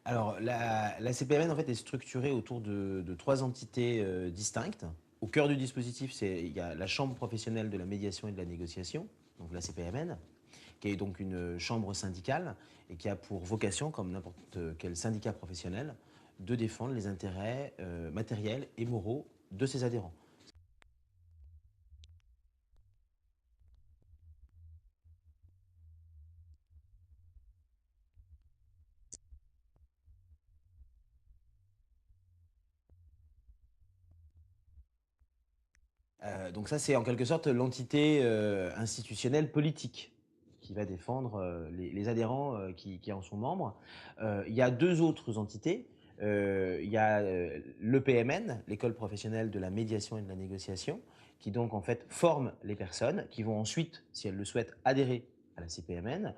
Alors, la CPMN en fait, est structurée autour de trois entités distinctes. Au cœur du dispositif, il y a la Chambre professionnelle de la médiation et de la négociation, donc la CPMN, qui est donc une chambre syndicale et qui a pour vocation, comme n'importe quel syndicat professionnel, de défendre les intérêts matériels et moraux de ses adhérents. Donc ça, c'est en quelque sorte l'entité institutionnelle politique qui va défendre les adhérents qui en sont membres. Il y a deux autres entités. Il y a l'EPMN, l'École professionnelle de la médiation et de la négociation, qui donc en fait forme les personnes qui vont ensuite, si elles le souhaitent, adhérer à la CPMN.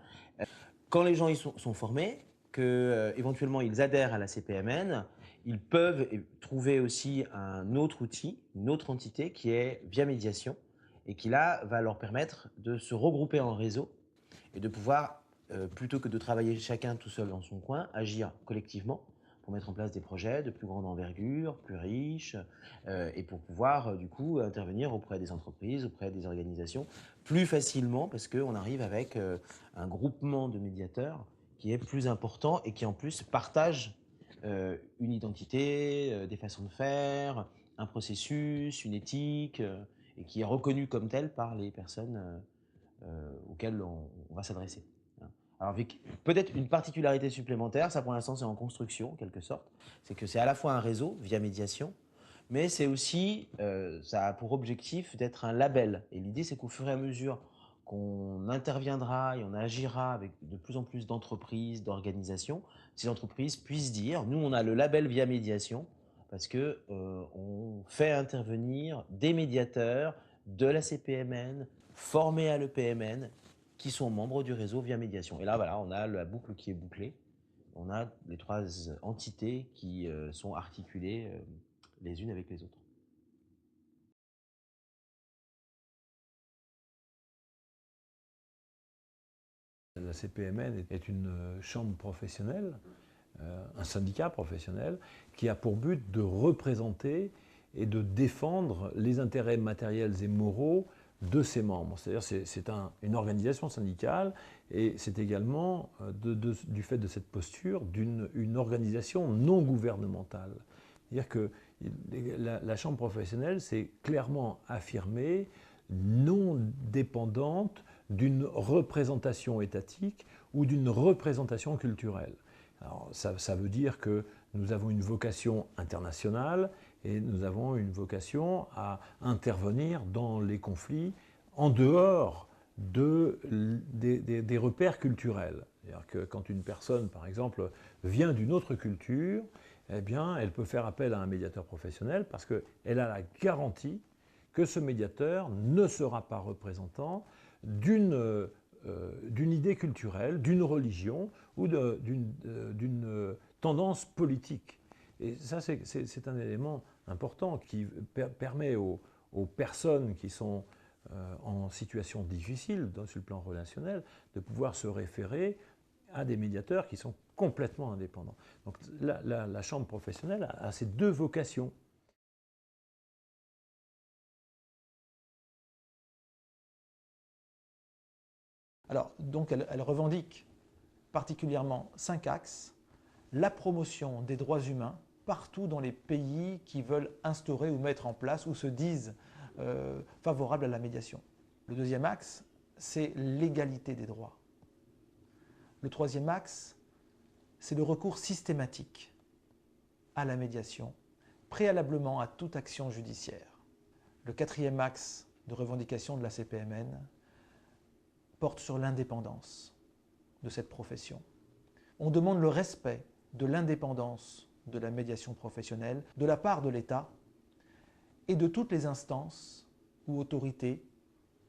Quand les gens sont formés, que éventuellement ils adhèrent à la CPMN, ils peuvent trouver aussi un autre outil, une autre entité qui est Via Médiation et qui là va leur permettre de se regrouper en réseau et de pouvoir, plutôt que de travailler chacun tout seul dans son coin, agir collectivement pour mettre en place des projets de plus grande envergure, plus riches, et pour pouvoir du coup intervenir auprès des entreprises, auprès des organisations plus facilement parce qu'on arrive avec un groupement de médiateurs qui est plus important et qui en plus partage une identité, des façons de faire, un processus, une éthique, et qui est reconnu comme tel par les personnes auxquelles on va s'adresser. Alors avec peut-être une particularité supplémentaire, ça pour l'instant c'est en construction en quelque sorte, c'est que c'est à la fois un réseau via médiation, mais c'est aussi, ça a pour objectif d'être un label. Et l'idée c'est qu'au fur et à mesure qu'on interviendra et on agira avec de plus en plus d'entreprises, d'organisations, ces entreprises puissent dire, nous on a le label via médiation, parce que on fait intervenir des médiateurs de la CPMN, formés à l'EPMN, qui sont membres du réseau via médiation. Et là, voilà, on a la boucle qui est bouclée. On a les trois entités qui sont articulées les unes avec les autres. La CPMN est une chambre professionnelle, un syndicat professionnel, qui a pour but de représenter et de défendre les intérêts matériels et moraux de ses membres. C'est-à-dire c'est une organisation syndicale et c'est également, du fait de cette posture, une organisation non gouvernementale. C'est-à-dire que la chambre professionnelle s'est clairement affirmée non dépendante d'une représentation étatique ou d'une représentation culturelle. Alors, ça veut dire que nous avons une vocation internationale et nous avons une vocation à intervenir dans les conflits en dehors des repères culturels. C'est-à-dire que quand une personne, par exemple, vient d'une autre culture, eh bien, elle peut faire appel à un médiateur professionnel parce qu'elle a la garantie que ce médiateur ne sera pas représentant d'une idée culturelle, d'une religion ou d'une tendance politique. Et ça, c'est un élément important qui permet aux personnes qui sont en situation difficile sur le plan relationnel de pouvoir se référer à des médiateurs qui sont complètement indépendants. Donc la chambre professionnelle a ces deux vocations. Alors, donc, elle revendique particulièrement 5 axes. La promotion des droits humains partout dans les pays qui veulent instaurer ou mettre en place ou se disent favorables à la médiation. Le deuxième axe, c'est l'égalité des droits. Le troisième axe, c'est le recours systématique à la médiation, préalablement à toute action judiciaire. Le quatrième axe de revendication de la CPMN porte sur l'indépendance de cette profession. On demande le respect de l'indépendance de la médiation professionnelle de la part de l'État et de toutes les instances ou autorités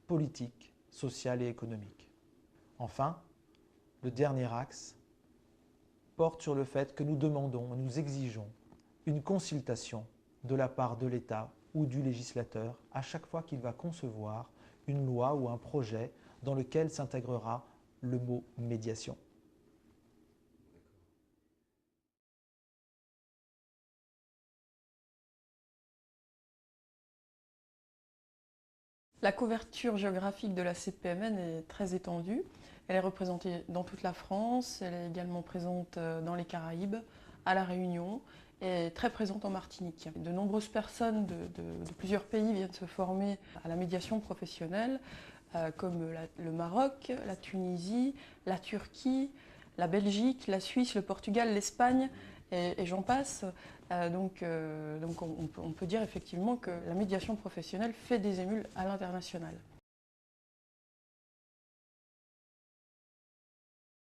politiques, sociales et économiques. Enfin, le dernier axe porte sur le fait que nous demandons, nous exigeons une consultation de la part de l'État ou du législateur à chaque fois qu'il va concevoir une loi ou un projet dans lequel s'intégrera le mot médiation. La couverture géographique de la CPMN est très étendue. Elle est représentée dans toute la France, elle est également présente dans les Caraïbes, à La Réunion et très présente en Martinique. De nombreuses personnes de plusieurs pays viennent se former à la médiation professionnelle, comme le Maroc, la Tunisie, la Turquie, la Belgique, la Suisse, le Portugal, l'Espagne et j'en passe. Donc on peut dire effectivement que la médiation professionnelle fait des émules à l'international.